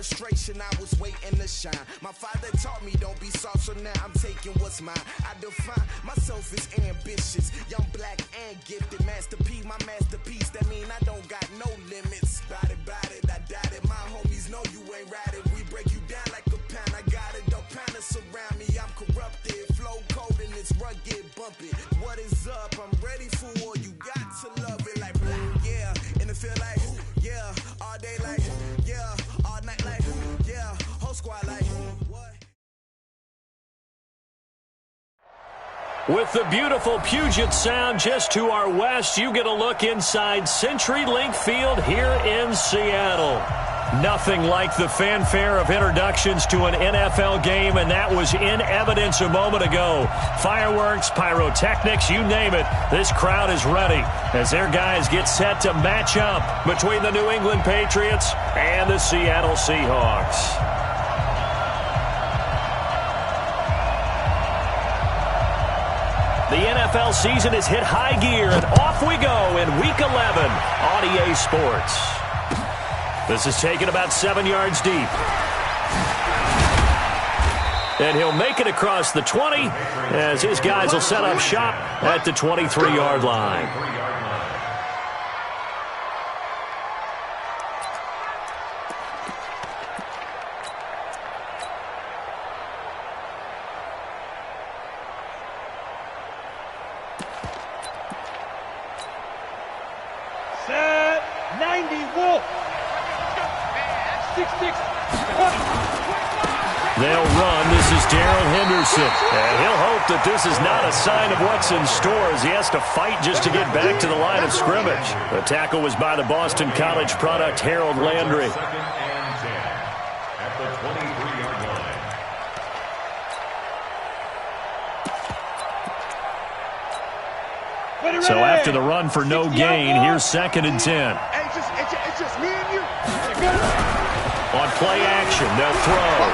frustration, I was waiting to shine. My father taught me don't be soft, so now I'm taking what's mine. I define myself as ambitious, young, black, and gifted. Master P, my masterpiece, that mean I don't got no limits. Bout it, I doubt it. My homies know you ain't ratted. We break you down like a pound. I got it, don't pound us around me. I'm corrupted, flow cold and it's rugged, bumpy. What is up? I'm ready for war. You got to love it like black, yeah. And it feel like, yeah. All day like, yeah. All night like, yeah. Whole squad like, what? With the beautiful Puget Sound just to our west, you get a look inside CenturyLink Field here in Seattle. Nothing like the fanfare of introductions to an NFL game, and that was in evidence a moment ago. Fireworks, pyrotechnics, you name it. This crowd is ready as their guys get set to match up between the New England Patriots and the Seattle Seahawks. The NFL season has hit high gear, and off we go in Week 11 on EA Sports. This is taken about 7 yards deep. And he'll make it across the 20 as his guys will set up shop at the 23-yard line. Set 90 Wolf. 6-6. They'll run. This is Darrell Henderson. And he'll hope that this is not a sign of what's in store as he has to fight just to get back to the line of scrimmage. The tackle was by the Boston College product, Harold Landry. So after the run for no gain, here's 2nd and 10. It's just me and you. On play action, they'll throw.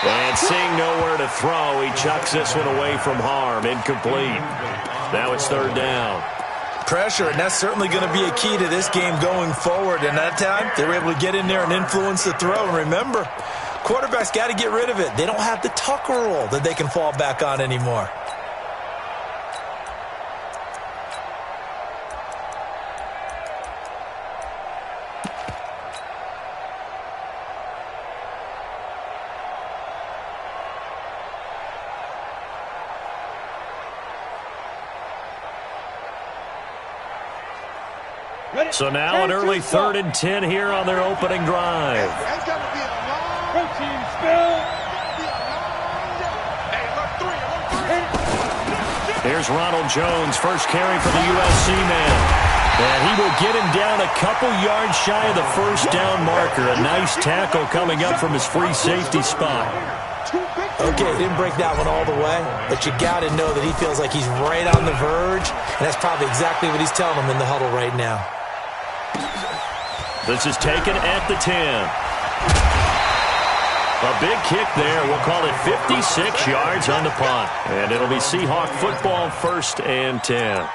And seeing nowhere to throw, he chucks this one away from harm. Incomplete. Now it's 3rd down. Pressure, and that's certainly going to be a key to this game going forward. And that time, they were able to get in there and influence the throw. And remember, quarterbacks got to get rid of it. They don't have the tuck rule that they can fall back on anymore. So now an early 3rd and 10 here on their opening drive. Protein spill. Here's Ronald Jones, first carry for the USC man. And he will get him down a couple yards shy of the first down marker. A nice tackle coming up from his free safety spot. Okay, didn't break that one all the way, but you got to know that he feels like he's right on the verge, and that's probably exactly what he's telling him in the huddle right now. This is taken at the 10. A big kick there. We'll call it 56 yards on the punt. And it'll be Seahawk football, 1st and 10.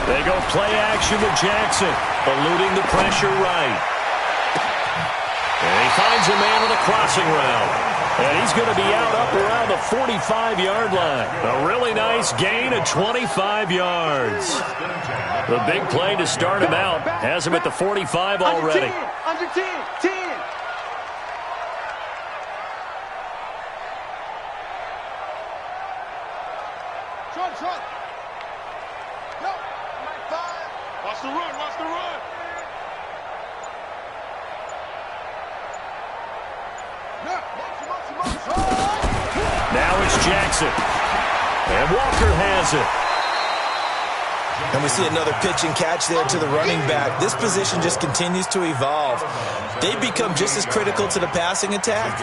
They go play action with Jackson, eluding the pressure right. And he finds a man on the crossing route. And he's going to be out up around the 45-yard line. A really nice gain of 25 yards. The big play to start him out has him at the 45 already. Under 10, 10. Trot. Go. Watch the run, watch the run. Now it's Jackson. And Walker has it. And we see another pitch and catch there to the running back. This position just continues to evolve. They become just as critical to the passing attack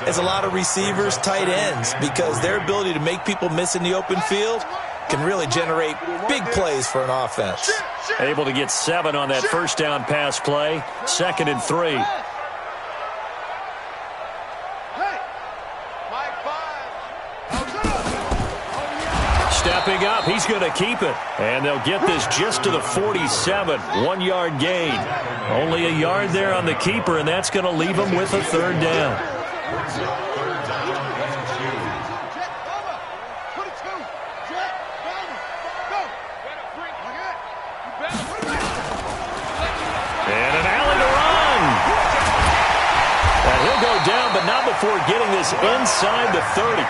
as a lot of receivers, tight ends, because their ability to make people miss in the open field can really generate big plays for an offense. Able to get 7 on that first down pass play. 2nd and 3. Stepping up, he's going to keep it. And they'll get this just to the 47. 1-yard gain. Only a yard there on the keeper, and that's going to leave him with a 3rd down. And an alley to run. And he'll go down, but not before getting this inside the 30.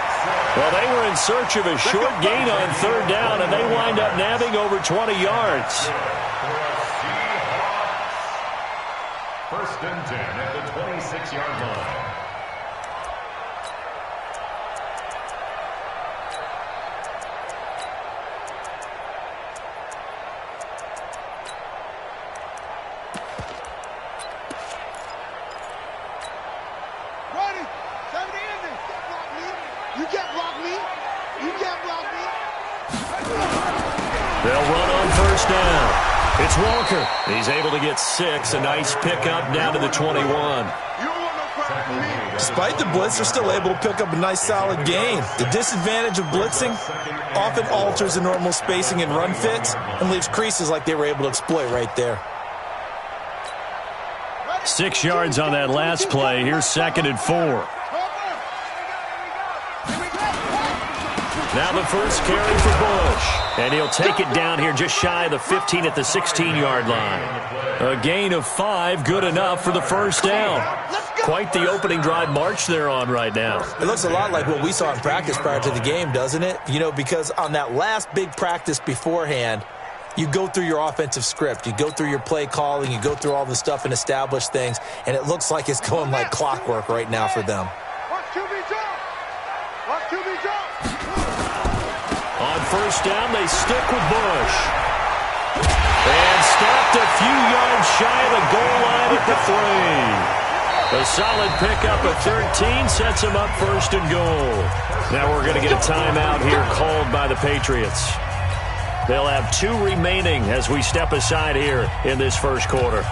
Well, they were in search of a short gain on 3rd down, and they wind up nabbing over 20 yards. 1st and 10 at the 26-yard line. They'll run on 1st down. It's Walker. He's able to get 6. A nice pickup down to the 21. Despite the blitz, they're still able to pick up a nice solid gain. The disadvantage of blitzing often alters the normal spacing and run fits and leaves creases like they were able to exploit right there. 6 yards on that last play. Here's 2nd and 4. Now the first carry for Bush. And he'll take it down here just shy of the 15 at the 16-yard line. A gain of 5, good enough for the 1st down. Quite the opening drive march they're on right now. It looks a lot like what we saw in practice prior to the game, doesn't it? You know, because on that last big practice beforehand, you go through your offensive script. You go through your play calling. You go through all the stuff and establish things. And it looks like it's going like clockwork right now for them. On 1st down, they stick with Bush. And stopped a few yards shy of the goal line at the 3. A solid pickup of 13 sets him up 1st and goal. Now we're going to get a timeout here called by the Patriots. They'll have 2 remaining as we step aside here in this 1st quarter.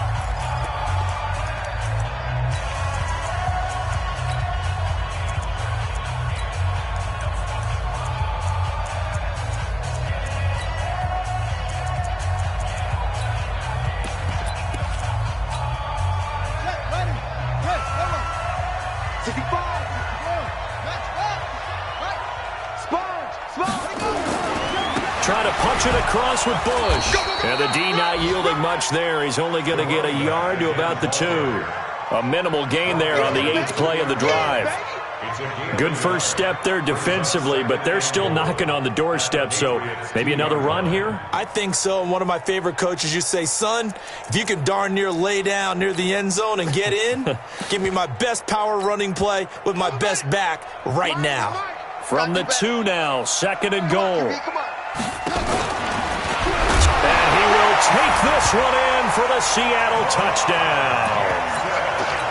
Trying to punch it across with Bush. And the D not yielding much there. He's only going to get a yard to about the 2. A minimal gain there on the 8th play of the drive. Good first step there defensively, but they're still knocking on the doorstep, so maybe another run here? I think so. And one of my favorite coaches used to say, son, if you can darn near lay down near the end zone and get in, give me my best power running play with my best back right now. From the 2 now, 2nd and goal. And he will take this one in for the Seattle touchdown.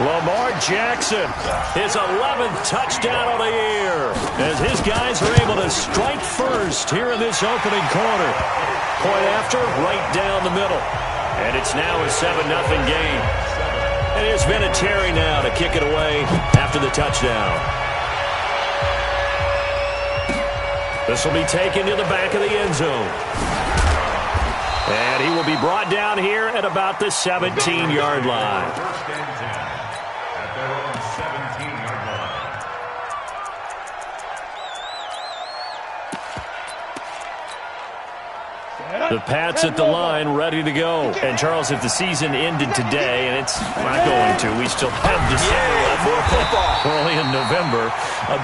Lamar Jackson, his 11th touchdown of the year, as his guys are able to strike first here in this opening quarter. Point after, right down the middle. And it's now a 7-0 game. And it's Vinatieri now to kick it away after the touchdown. This will be taken to the back of the end zone. And he will be brought down here at about the 17-yard line. The Pats at the line, ready to go. And, Charles, if the season ended today, and it's not going to, we still have December left. We're only in November.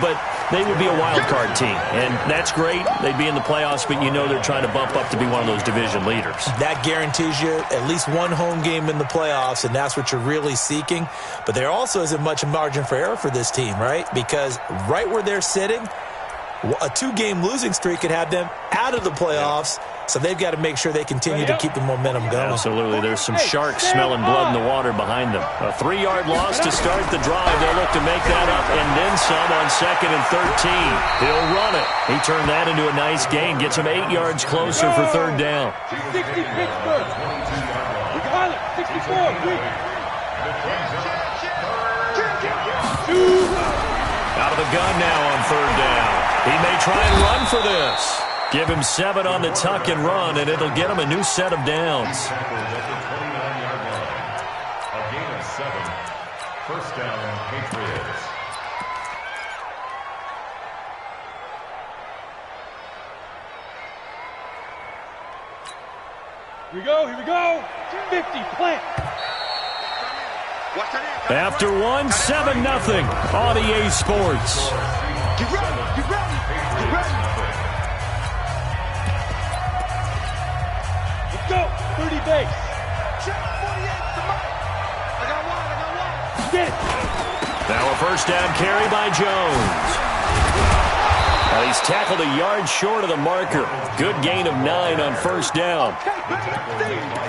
But they would be a wild card team, and that's great. They'd be in the playoffs, but you know they're trying to bump up to be one of those division leaders. That guarantees you at least one home game in the playoffs, and that's what you're really seeking. But there also isn't much margin for error for this team, right? Because right where they're sitting, a 2-game losing streak could have them out of the playoffs, so they've got to make sure they continue to keep the momentum going. Absolutely. There's some sharks smelling blood in the water behind them. A 3-yard loss to start the drive. They'll look to make that up and then some on 2nd and 13. He'll run it. He turned that into a nice gain. Gets him 8 yards closer for 3rd down. 60 Pittsburgh. We got it. 64. Out of the gun now on 3rd down. He may try and run for this. Give him 7 on the tuck and run, and it'll get him a new set of downs. A gain of 7. 1st down, Patriots. Here we go. 50, plant. After 1, 7-0 on EA Sports. Get ready. Let's go. 30 base. Check 48 to Mike. I got one. Get it. Now a 1st down carry by Jones. Well, he's tackled a yard short of the marker. Good gain of 9 on 1st down.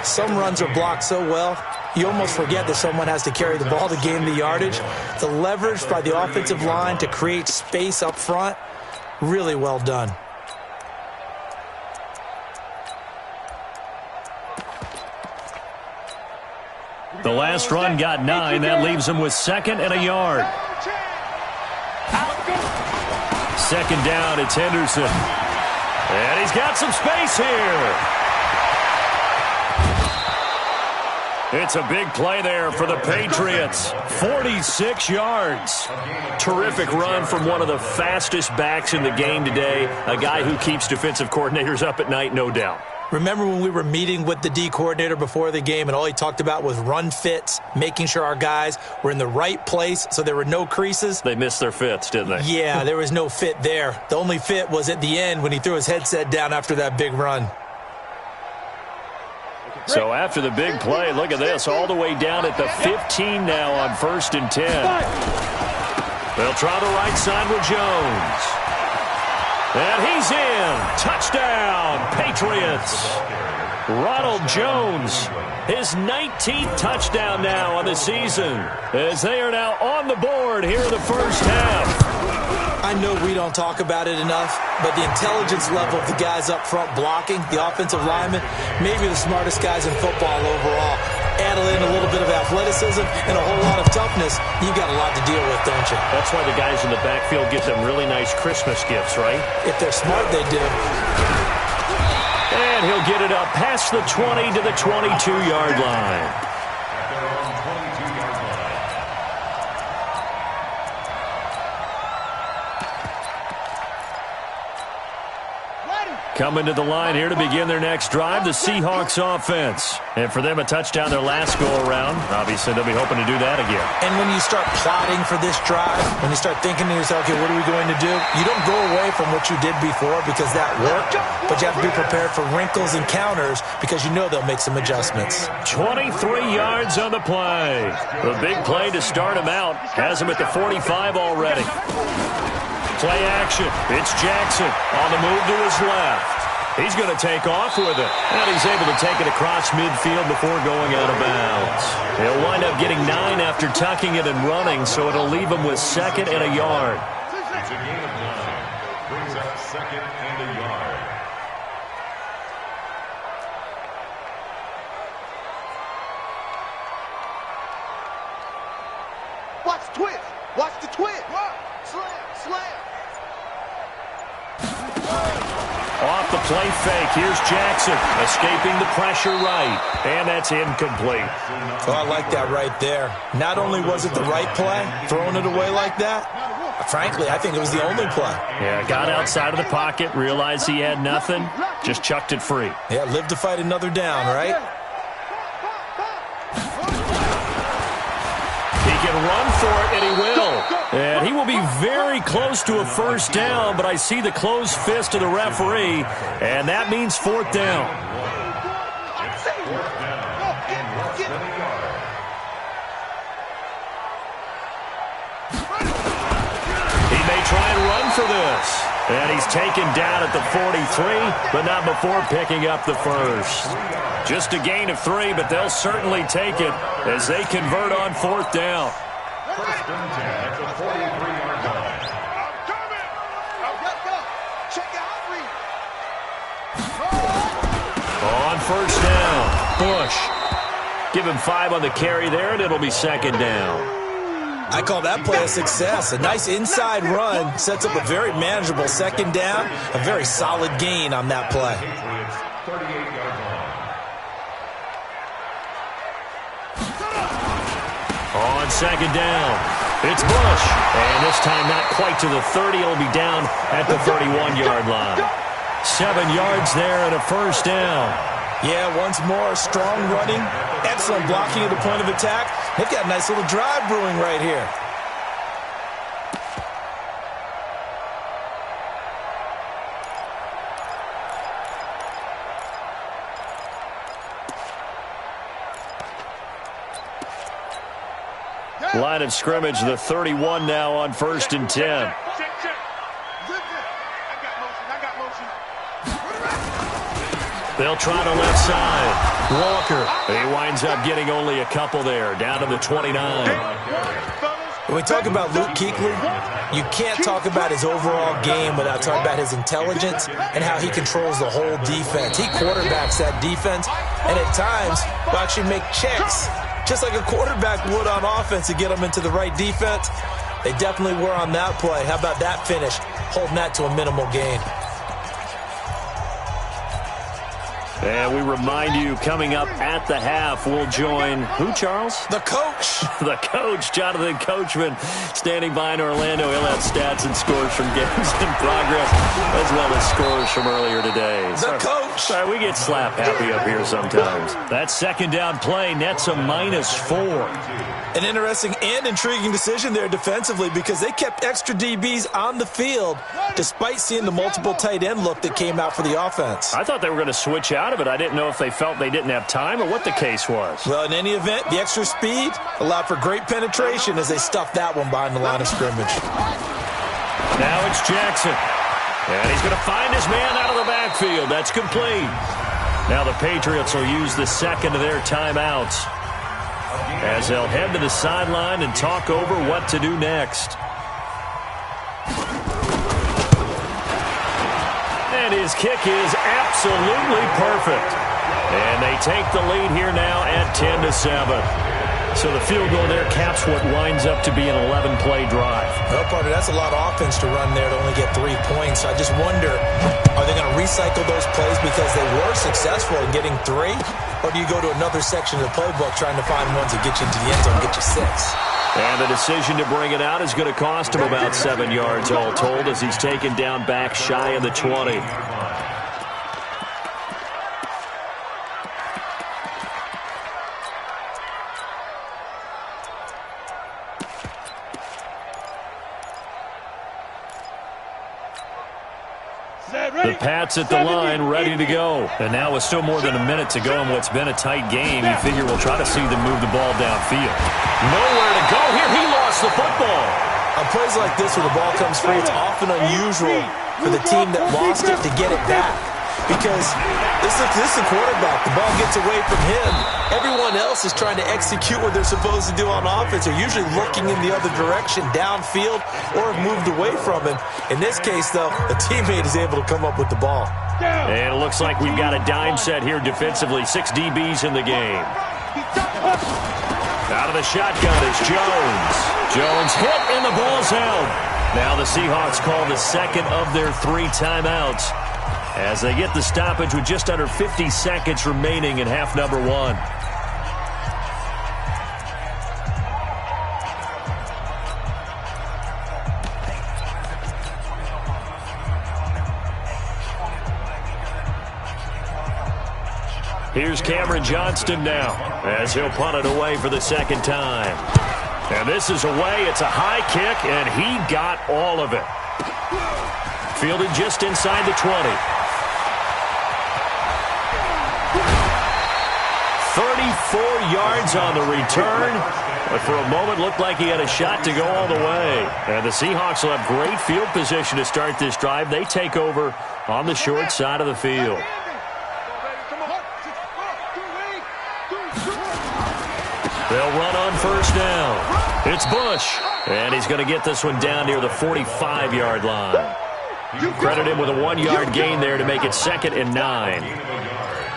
Some runs are blocked so well, you almost forget that someone has to carry the ball to gain the yardage. The leverage by the offensive line to create space up front, really well done. The last run got 9. That leaves him with 2nd and a yard. 2nd down, it's Henderson. And he's got some space here. It's a big play there for the Patriots. 46 yards. Terrific run from one of the fastest backs in the game today. A guy who keeps defensive coordinators up at night, no doubt. Remember when we were meeting with the D coordinator before the game and all he talked about was run fits, making sure our guys were in the right place so there were no creases? They missed their fits, didn't they? Yeah, there was no fit there. The only fit was at the end when he threw his headset down after that big run. So after the big play, look at this, all the way down at the 15 now on 1st and 10. They'll try the right side with Jones. And he's in. Touchdown, Patriots. Ronald Jones, his 19th touchdown now on the season, as they are now on the board here in the 1st half. I know we don't talk about it enough, but the intelligence level of the guys up front blocking, the offensive linemen, maybe the smartest guys in football overall. Add in a little bit of athleticism and a whole lot of toughness, you've got a lot to deal with, don't you? That's why the guys in the backfield get them really nice Christmas gifts, right? If they're smart, they do. And he'll get it up past the 20 to the 22-yard line. Coming to the line here to begin their next drive, the Seahawks offense. And for them, a touchdown their last go-around. Obviously, they'll be hoping to do that again. And when you start plotting for this drive, when you start thinking to yourself, okay, what are we going to do? You don't go away from what you did before because that worked, but you have to be prepared for wrinkles and counters because you know they'll make some adjustments. 23 yards on the play. The big play to start him out. Has him at the 45 already. Play action. It's Jackson on the move to his left. He's going to take off with it. And he's able to take it across midfield before going out of bounds. He'll wind up getting 9 after tucking it and running, so it'll leave him with 2nd and a yard. It's a gain of 9. Brings up 2nd and a yard. Watch the twist. Watch the twist. Slam. Off the play fake, here's Jackson, escaping the pressure right, and that's incomplete. Oh, I like that right there. Not only was it the right play, throwing it away like that, frankly, I think it was the only play. Yeah, got outside of the pocket, realized he had nothing, just chucked it free. Yeah, live to fight another down, right? He can run for it, and he will. And he will be very close to a 1st down, but I see the closed fist of the referee, and that means 4th down. He may try and run for this. And he's taken down at the 43, but not before picking up the first. Just a gain of 3, but they'll certainly take it as they convert on 4th down. First and 10 at the 43-yard line. On 1st down, Bush. Give him 5 on the carry there, and it'll be 2nd down. I call that play a success. A nice inside run sets up a very manageable 2nd down. A very solid gain on that play. Patriots 38-yard line. On 2nd down, it's Bush. And this time not quite to the 30. It'll be down at the 31-yard line. 7 yards there and a 1st down. Yeah, once more, strong running, excellent blocking at the point of attack. They've got a nice little drive brewing right here. Line of scrimmage, the 31 now on 1st and 10. They'll try the left side. Walker. He winds up getting only a couple there, down to the 29. When we talk about Luke Kuechly, you can't talk about his overall game without talking about his intelligence and how he controls the whole defense. He quarterbacks that defense, and at times will actually make checks, just like a quarterback would on offense to get them into the right defense. They definitely were on that play. How about that finish, holding that to a minimal gain? And we remind you, coming up at the half, we'll join who, Charles? The coach. The coach, Jonathan Coachman, standing by in Orlando. He'll have stats and scores from games in progress, as well as scores from earlier today. The coach. Sorry, we get slap happy up here sometimes. That 2nd down play nets a -4. An interesting and intriguing decision there defensively because they kept extra DBs on the field despite seeing the multiple tight end look that came out for the offense. I thought they were going to switch out of it. I didn't know if they felt they didn't have time or what the case was. Well, in any event, the extra speed allowed for great penetration as they stuffed that one behind the line of scrimmage. Now it's Jackson. And he's going to find his man out of the backfield. That's complete. Now the Patriots will use the 2nd of their timeouts as they'll head to the sideline and talk over what to do next. And his kick is absolutely perfect. And they take the lead here now at 10-7. So the field goal there caps what winds up to be an 11-play drive. Well, partner, that's a lot of offense to run there to only get 3 points. So I just wonder, are they going to recycle those plays because they were successful in getting 3? Or do you go to another section of the playbook trying to find ones that get you into the end zone and get you 6? And the decision to bring it out is going to cost him about 7 yards all told as he's taken down back shy of the 20. The Pats at the line, ready to go. And now with still more than a minute to go in what's been a tight game, you figure we'll try to see them move the ball downfield. Nowhere to go here. He lost the football. On plays like this where the ball comes free, it's often unusual for the team that lost it to get it back. Because this is the quarterback. The ball gets away from him. Everyone else is trying to execute what they're supposed to do on offense. They're usually looking in the other direction, downfield, or have moved away from him. In this case, though, the teammate is able to come up with the ball. And it looks like we've got a dime set here defensively. 6 DBs in the game. Out of the shotgun is Jones. Jones hit, and the ball's out. Now the Seahawks call the 2nd of their 3 timeouts as they get the stoppage with just under 50 seconds remaining in half number 1. Here's Cameron Johnston now as he'll punt it away for the 2nd time. And this is away. It's a high kick, and he got all of it. Fielded just inside the 20. 34 yards on the return, But for a moment, looked like he had a shot to go all the way. And the Seahawks will have great field position to start this drive. They take over on the short side of the field. They'll run on first down. It's Bush. And he's going to get this one down near the 45-yard line. Credit him with a 1-yard gain there to make it 2nd and 9.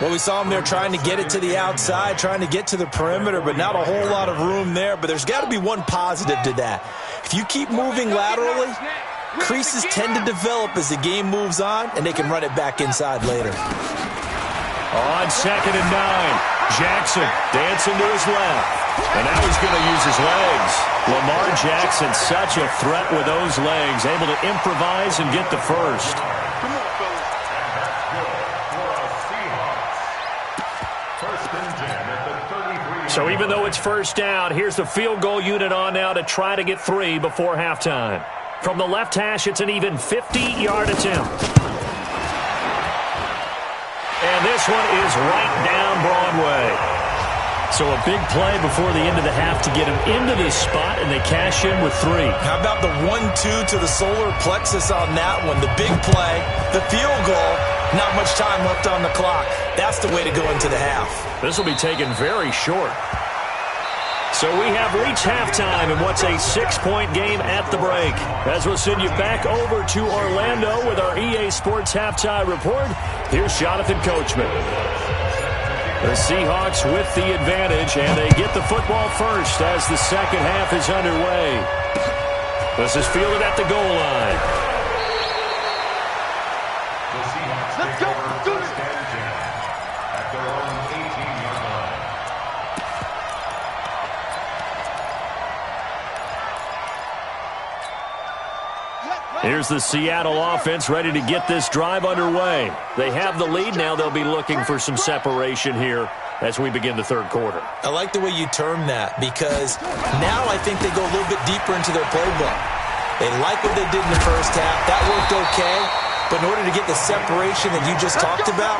Well, we saw him there trying to get it to the outside, trying to get to the perimeter, but not a whole lot of room there. But there's got to be one positive to that. If you keep moving laterally, creases tend to develop as the game moves on, and they can run it back inside later. On 2nd and 9, Jackson dancing to his left. And now he's going to use his legs. Lamar Jackson, such a threat with those legs, able to improvise and get the first. So even though it's first down, here's the field goal unit on now to try to get 3 before halftime. From the left hash, it's an even 50-yard attempt. And this one is right down Broadway. So a big play before the end of the half to get him into this spot, and they cash in with 3. How about the 1-2 to the solar plexus on that one? The big play, the field goal, not much time left on the clock. That's the way to go into the half. This will be taken very short. So we have reached halftime in what's a 6-point game at the break. As we'll send you back over to Orlando with our EA Sports Halftime Report, here's Jonathan Coachman. The Seahawks with the advantage, and they get the football first as the second half is underway. This is fielded at the goal line. The Seahawks take over first and 10 at their own 18-yard line. Here's the Seattle offense ready to get this drive underway. They have the lead. Now they'll be looking for some separation here as we begin the third quarter. I like the way you term that, because now I think they go a little bit deeper into their playbook. They like what they did in the first half. That worked okay. But in order to get the separation that you just talked about,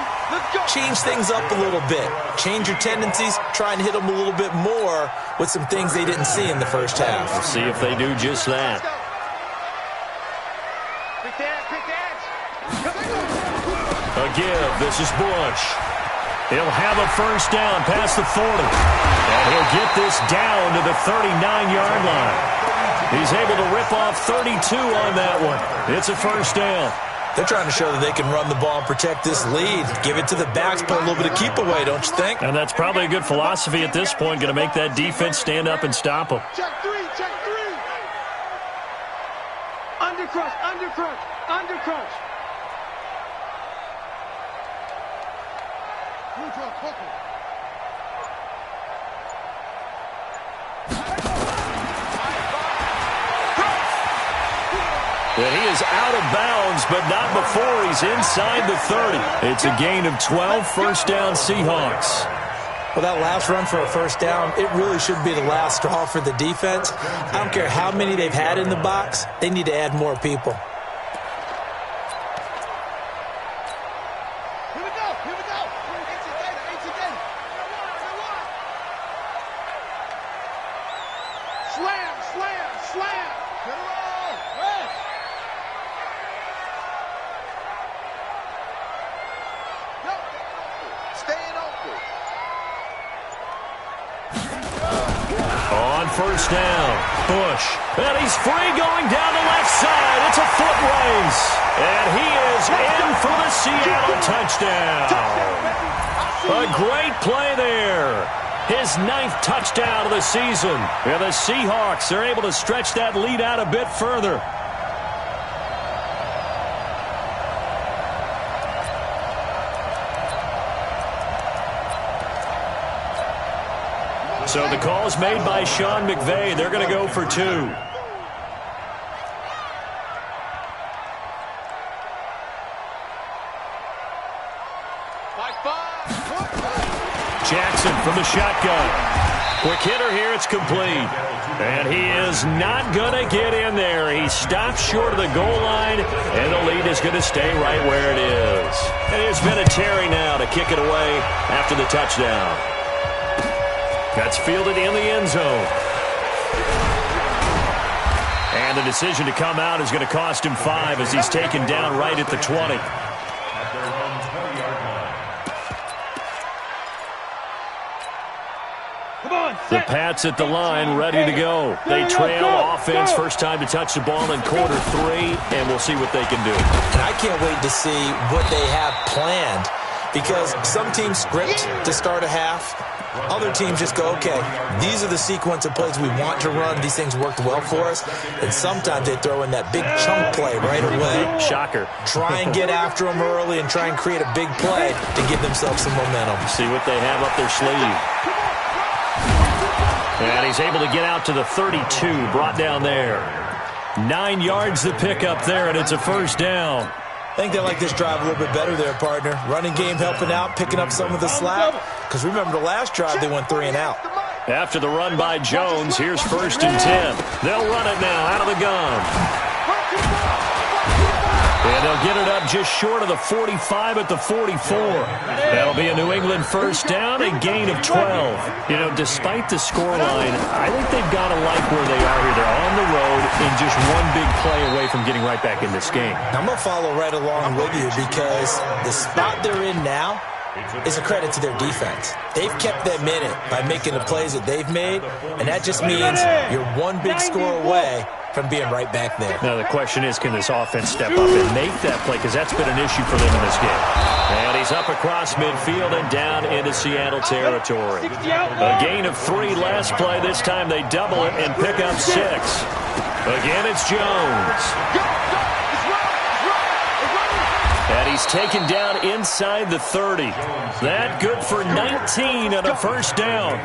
change things up a little bit. Change your tendencies. Try and hit them a little bit more with some things they didn't see in the first half. Let's see if they do just that. A give. This is Bush. He'll have a first down past the 40. And he'll get this down to the 39-yard line. He's able to rip off 32 on that one. It's a first down. They're trying to show that they can run the ball and protect this lead. Give it to the backs, put a little bit of keep away, don't you think? And that's probably a good philosophy at this point. Going to make that defense stand up and stop them. Check 3, check 3. Undercrush, undercrush, undercrush. And he is out of bounds, but not before he's inside the 30. It's a gain of 12, first down Seahawks. Well, that last run for a first down, it really should be the last straw for the defense. I don't care how many they've had in the box. They need to add more people. Here we go, here we go. Slam, slam, slam. Get it all. Hey. Go. Staying open. On first down, Bush. And he's free going down the left side. It's a foot race. And he is in for the Seattle touchdown. A great play there. His 9th touchdown of the season. And the Seahawks are able to stretch that lead out a bit further. So the call is made by Sean McVay. They're going to go for 2. Jackson from the shotgun. Quick hitter here, it's complete. And he is not going to get in there. He stops short of the goal line, and the lead is going to stay right where it is. And it's been a Terry now to kick it away after the touchdown. That's fielded in the end zone. And the decision to come out is going to cost him 5 as he's taken down right at the 20. The Pats at the line, ready to go. They trail offense, first time to touch the ball in quarter 3, and we'll see what they can do. And I can't wait to see what they have planned, because some teams script to start a half. Other teams just go, okay, these are the sequence of plays we want to run. These things worked well for us. And sometimes they throw in that big chunk play right away. Shocker. Try and get after them early and try and create a big play to give themselves some momentum. See what they have up their sleeve. And he's able to get out to the 32, brought down there. 9 yards to pick up there, and it's a first down. I think they like this drive a little bit better there, partner. Running game helping out, picking up some of the slack. Because remember the last drive, they went 3 and out. After the run by Jones, here's 1st and 10. They'll run it now out of the gun. And they'll get it up just short of the 45 at the 44. That'll be a New England first down, a gain of 12. You know, despite the scoreline, I think they've got to like where they are here. They're on the road and just one big play away from getting right back in this game. I'm going to follow right along with you because the spot they're in now is a credit to their defense. They've kept them in it by making the plays that they've made, and that just means you're one big score away from being right back there. Now the question is, can this offense step up and make that play? Because that's been an issue for them in this game. And he's up across midfield and down into Seattle territory. A gain of 3 last play. This time they double it and pick up 6. Again, it's Jones. And he's taken down inside the 30. That good for 19 and a first down.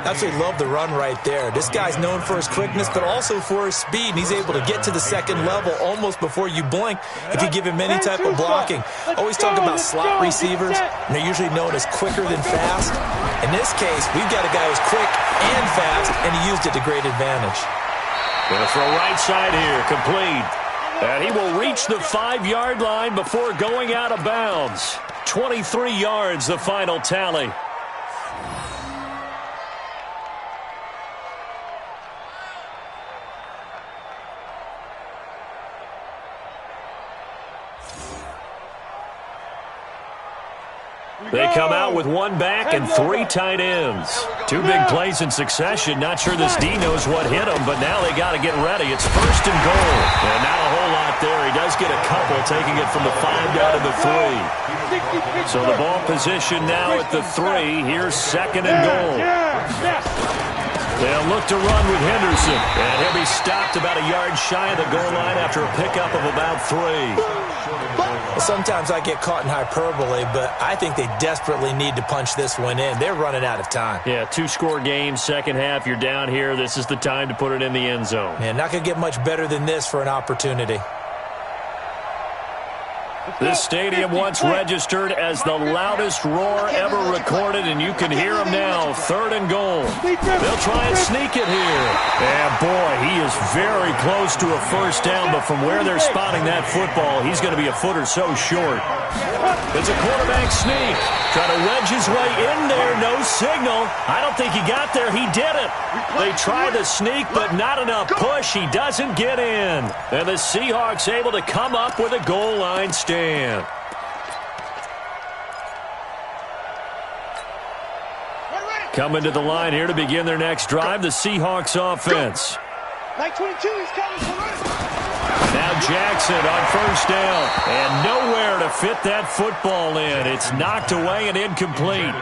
Absolutely love the run right there. This guy's known for his quickness, but also for his speed. And he's able to get to the second level almost before you blink if you give him any type of blocking. Always talk about slot receivers, and they're usually known as quicker than fast. In this case, we've got a guy who's quick and fast, and he used it to great advantage. Going to throw right side here, complete. And he will reach the 5-yard line before going out of bounds. 23 yards, the final tally. They come out with 1 back and 3 tight ends. 2 big plays in succession. Not sure this D knows what hit him, but now they got to get ready. It's 1st and goal. And not a whole lot there. He does get a couple, taking it from the 5 down to the 3. So the ball position now at the 3. Here's 2nd and goal. They'll look to run with Henderson. And he'll be stopped about a yard shy of the goal line after a pickup of about 3. Sometimes I get caught in hyperbole, but I think they desperately need to punch this one in. They're running out of time. Yeah, 2-score game, second half. You're down here. This is the time to put it in the end zone. Man, not going to get much better than this for an opportunity. This stadium once registered as the loudest roar ever recorded, and you can hear him now. 3rd and goal. They'll try and sneak it here. And, boy, he is very close to a first down, but from where they're spotting that football, he's going to be a foot or so short. It's a quarterback sneak. Trying to wedge his way in there. No signal. I don't think he got there. He did it. They try the sneak, but not enough push. He doesn't get in. And the Seahawks able to come up with a goal line stand. Coming to the line here to begin their next drive, the Seahawks offense. Now Jackson on first down, and nowhere to fit that football in. It's knocked away and incomplete.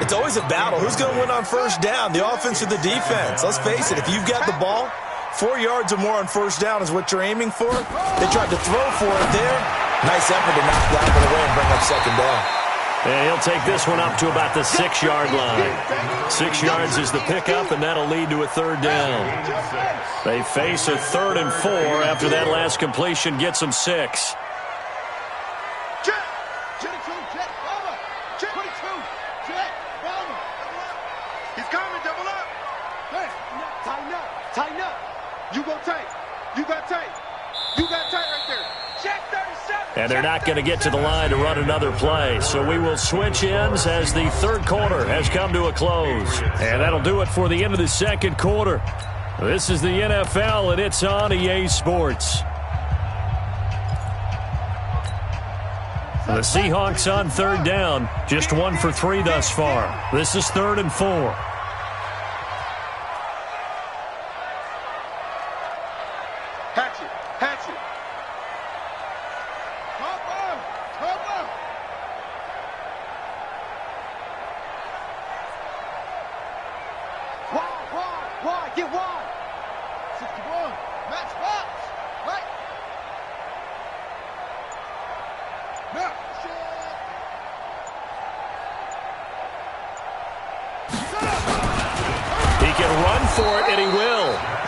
It's always a battle. Who's going to win on first down, the offense or the defense? Let's face it, if you've got the ball, 4 yards or more on first down is what you're aiming for. They tried to throw for it there. Nice effort to knock that one away and bring up second down. And he'll take this one up to about the 6-yard line. 6 yards is the pickup, and that'll lead to a 3rd down. They face a 3rd and 4 after that last completion gets them 6. He's coming, double up. Hey, tighten up, tighten up. You go tight. You got tight. You got tight right there. Check 37. and they're not going to get to the line to run another play. So we will switch ends as the third quarter has come to a close. And that'll do it for the end of the second quarter. This is the NFL, and it's on EA Sports. The Seahawks on third down, just 1 for 3 thus far. This is 3rd and 4.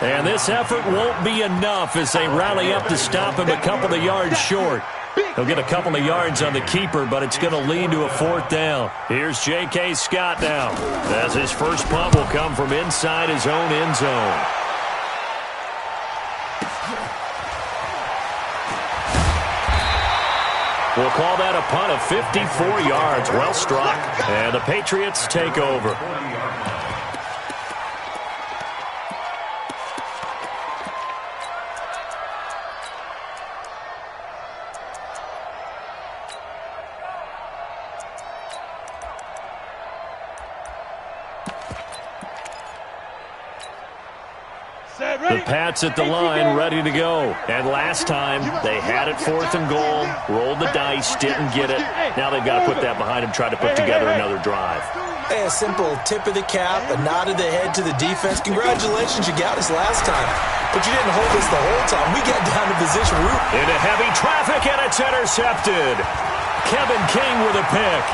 And this effort won't be enough as they rally up to stop him a couple of yards short. He'll get a couple of yards on the keeper, but it's going to lead to a 4th down. Here's J.K. Scott now, as his first punt will come from inside his own end zone. We'll call that a punt of 54 yards. Well struck. And the Patriots take over. The Pats at the line, ready to go. And last time, they had it 4th and goal, rolled the dice, didn't get it. Now they've got to put that behind them, try to put together another drive. Hey, a simple tip of the cap, a nod of the head to the defense. Congratulations, you got us last time. But you didn't hold us the whole time. We got down to position. Into heavy traffic, and it's intercepted. Kevin King with a pick.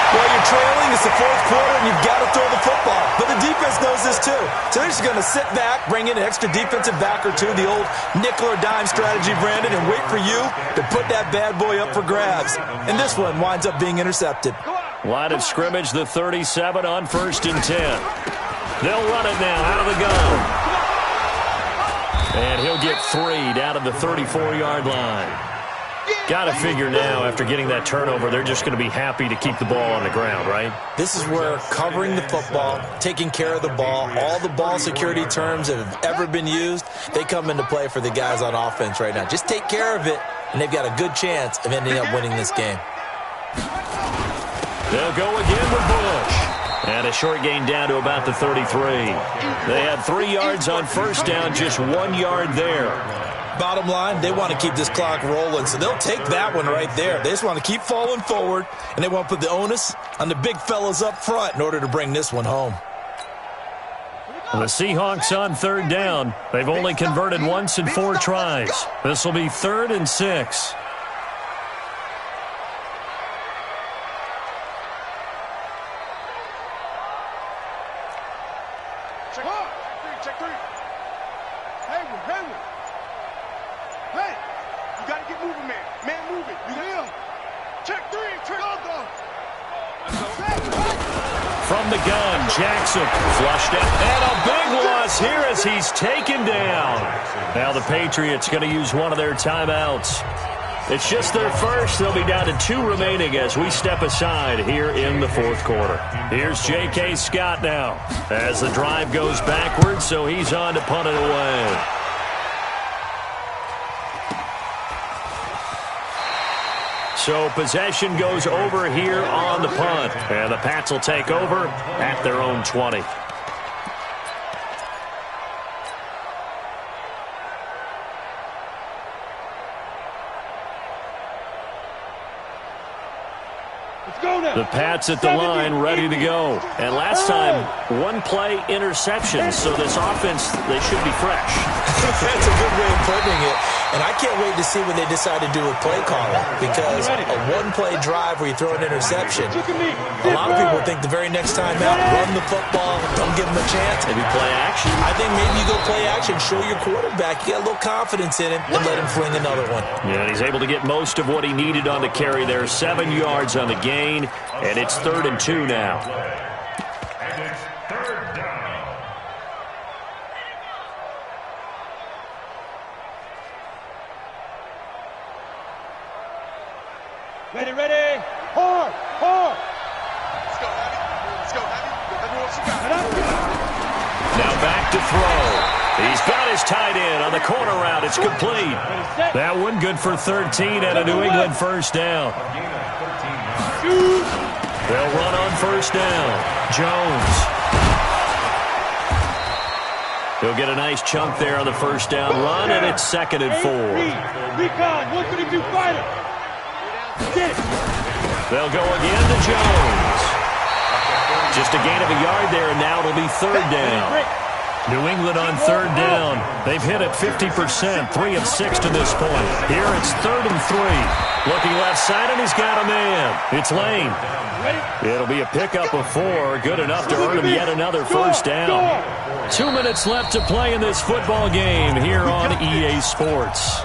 Well, you're trailing. It's the 4th quarter, and you've got to throw the football. But the defense knows this, too. So they're just going to sit back, bring in an extra defensive back or two, the old nickel or dime strategy, Brandon, and wait for you to put that bad boy up for grabs. And this one winds up being intercepted. Line of scrimmage, the 37 on 1st and 10. They'll run it now out of the gun. And he'll get 3 down to the 34-yard line. Got to figure now, after getting that turnover, they're just going to be happy to keep the ball on the ground, right? This is where covering the football, taking care of the ball, all the ball security terms that have ever been used, they come into play for the guys on offense right now. Just take care of it, and they've got a good chance of ending up winning this game. They'll go again with Bush. And a short gain down to about the 33. They had 3 yards on 1st down, just 1 yard there. Bottom line, they want to keep this clock rolling, so they'll take that one right there. They just want to keep falling forward, and they want to put the onus on the big fellas up front in order to bring this one home. The Seahawks on 3rd down. They've only converted once in 4 tries. This will be 3rd and 6. Check 3. Hayward. Hey, you got to get moving, man. Man, moving. You will. Check 3. Go. From the gun, Jackson flushed it. And a big loss here as he's taken down. Now the Patriots going to use one of their timeouts. It's just their first. They'll be down to 2 remaining as we step aside here in the 4th quarter. Here's J.K. Scott now as the drive goes backwards, so he's on to punt it away. So possession goes over here on the punt. And the Pats will take over at their own 20. The Pats at the line, ready to go. And last time, 1 play interception, so this offense, they should be fresh. That's a good way of putting it. And I can't wait to see what they decide to do with play calling, because a 1-play drive where you throw an interception, a lot of people think the very next time out, run the football, don't give them a chance. Maybe play action. I think maybe you go play action, show your quarterback, you got a little confidence in him, and let him fling another one. Yeah, and he's able to get most of what he needed on the carry there. 7 yards on the gain, and it's 3rd and 2 now. And it's 3rd down. Ready, ready. Hard, hard. Let's go, Abby. Let's go, Abby. Everyone she got. Now back to throw. He's got his tight end on the corner route. It's complete. That one good for 13 and a New England first down. They'll run on first down. Jones. He'll get a nice chunk there on the first down run, and it's 2nd and 4. Recon, 132 fighter. Get it. They'll go again to Jones. Just a gain of a yard there, and now it'll be 3rd down. New England on 3rd down. They've hit it 50%, 3 of 6 to this point. Here it's 3rd and 3. Looking left side, and he's got a man. It's Lane. It'll be a pickup of 4, good enough to earn him yet another first down. 2 minutes left to play in this football game here on EA Sports.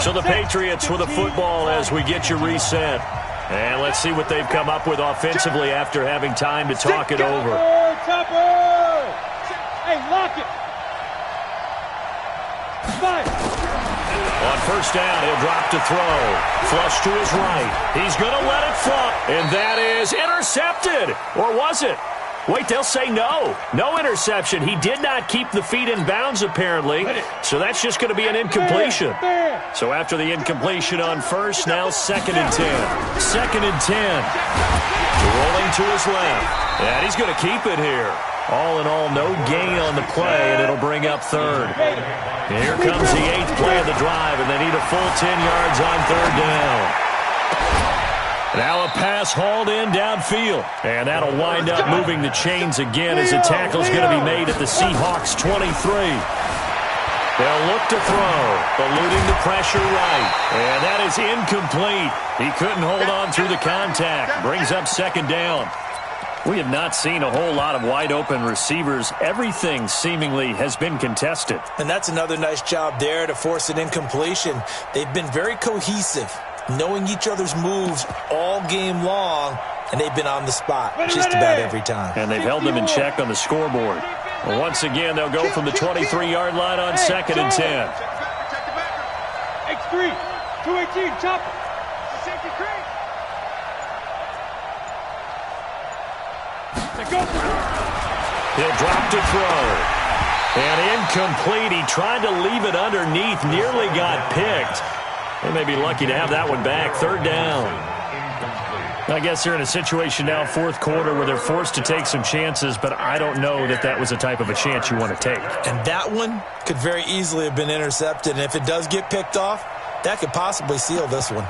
So the Patriots with a football as we get you reset. And let's see what they've come up with offensively after having time to talk it over. Topper! Hey, lock it! Fire! On first down, he'll drop to throw. Flush to his right. He's going to let it fly. And that is intercepted. Or was it? Wait, they'll say no. No interception. He did not keep the feet in bounds, apparently. So that's just going to be an incompletion. So after the incompletion on first, now 2nd and 10. 2nd and 10. Rolling to his left. And he's going to keep it here. All in all, no gain on the play, and it'll bring up 3rd. And here comes the 8th play of the drive, and they need a full 10 yards on 3rd down. Now a pass hauled in downfield. And that'll wind up moving the chains again as a tackle's going to be made at the Seahawks 23. They'll look to throw, eluding the pressure right. And that is incomplete. He couldn't hold on through the contact. Brings up 2nd down. We have not seen a whole lot of wide-open receivers. Everything seemingly has been contested. And that's another nice job there to force an incompletion. They've been very cohesive, knowing each other's moves all game long, and they've been on the spot just about every time. And they've held them in check on the scoreboard. Well, once again, they'll go from the 23-yard line on 2nd and 10. X3, 218, chopper. Safety creek. He'll drop to throw. And incomplete. He tried to leave it underneath, nearly got picked. They may be lucky to have that one back. 3rd down. I guess they're in a situation now, 4th quarter, where they're forced to take some chances, but I don't know that that was the type of a chance you want to take. And that one could very easily have been intercepted, and if it does get picked off, that could possibly seal this one.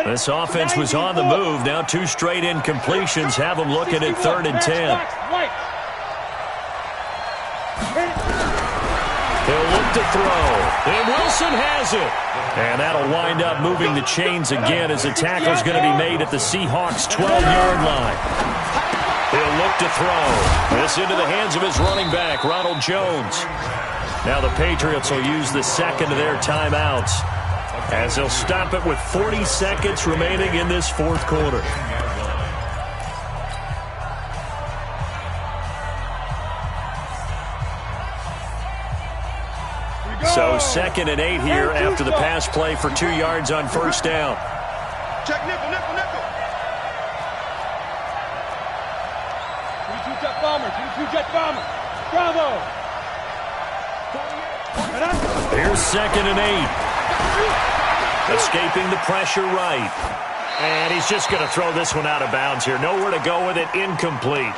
This offense was on the move. Now 2 straight incompletions have them looking at 3rd and 10. He'll look to throw. And Wilson has it. And that'll wind up moving the chains again as the tackle's going to be made at the Seahawks' 12-yard line. He'll look to throw. This into the hands of his running back, Ronald Jones. Now the Patriots will use the 2nd of their timeouts, as they'll stop it with 40 seconds remaining in this 4th quarter. So 2nd and 8 here after the pass play for 2 yards on first down. Check nickel, nickel, nickel. 22 jet bomber, 22 jet bomber. Bravo. Here's 2nd and 8. Escaping the pressure right. And he's just going to throw this one out of bounds here. Nowhere to go with it. Incomplete.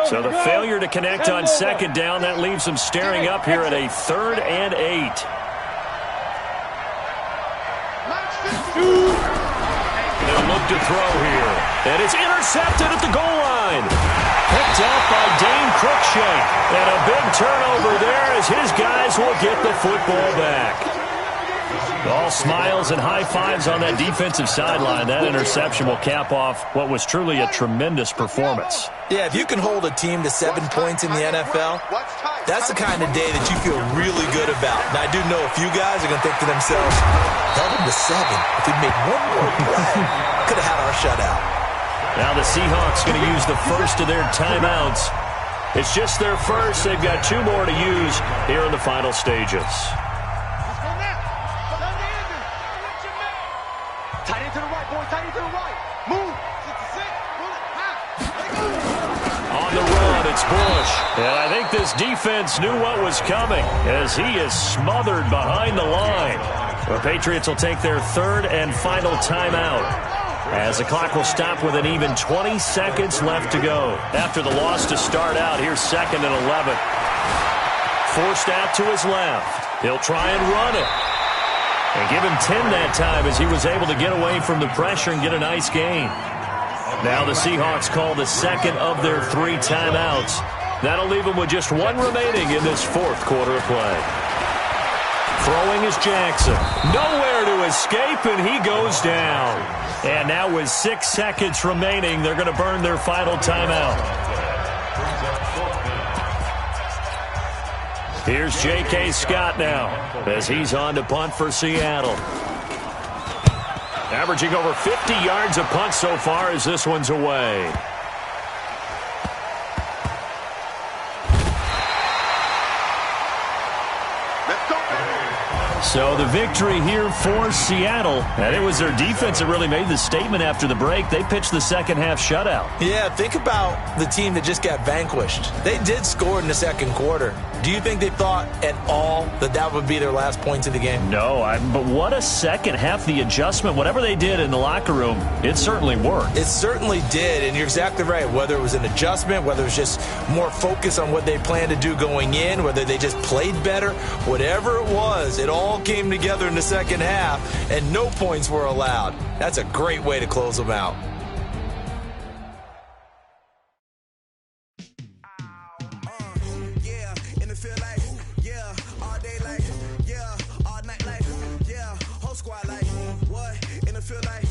So the failure to connect on 2nd down, that leaves them staring up here at a 3rd and 8. They'll look to throw here. And it's intercepted at the goal line. Picked up by Dane Cruikshank. And a big turnover there as his guys will get the football back. All smiles and high fives on that defensive sideline. That interception will cap off what was truly a tremendous performance. Yeah, if you can hold a team to 7 points in the NFL, that's the kind of day that you feel really good about. And I do know a few guys are going to think to themselves, held them to 7. If we made one more play, could have had our shutout. Now the Seahawks going to use the first of their timeouts. It's just their first. They've got 2 more to use here in the final stages. Tight end to the right, boy. Tight end to the right. Move. 66. On the run, it's Bush. And I think this defense knew what was coming as he is smothered behind the line. The Patriots will take their 3rd and final timeout as the clock will stop with an even 20 seconds left to go. After the loss to start out, here's 2nd and 11. Forced out to his left. He'll try and run it. And give him 10 that time as he was able to get away from the pressure and get a nice gain. Now the Seahawks call the 2nd of their 3 timeouts. That'll leave them with just 1 remaining in this 4th quarter of play. Throwing is Jackson. Nowhere to escape, and he goes down. And now with 6 seconds remaining, they're going to burn their final timeout. Here's J.K. Scott now as he's on to punt for Seattle. Averaging over 50 yards a punt so far as this one's away. So the victory here for Seattle. And it was their defense that really made the statement after the break. They pitched the second-half shutout. Yeah, think about the team that just got vanquished. They did score in the 2nd quarter. Do you think they thought at all that that would be their last points of the game? No, but what a second half. The adjustment, whatever they did in the locker room, it certainly worked. It certainly did, and you're exactly right. Whether it was an adjustment, whether it was just more focus on what they planned to do going in, whether they just played better, whatever it was, it all came together in the 2nd half, and no points were allowed. That's a great way to close them out. Feel like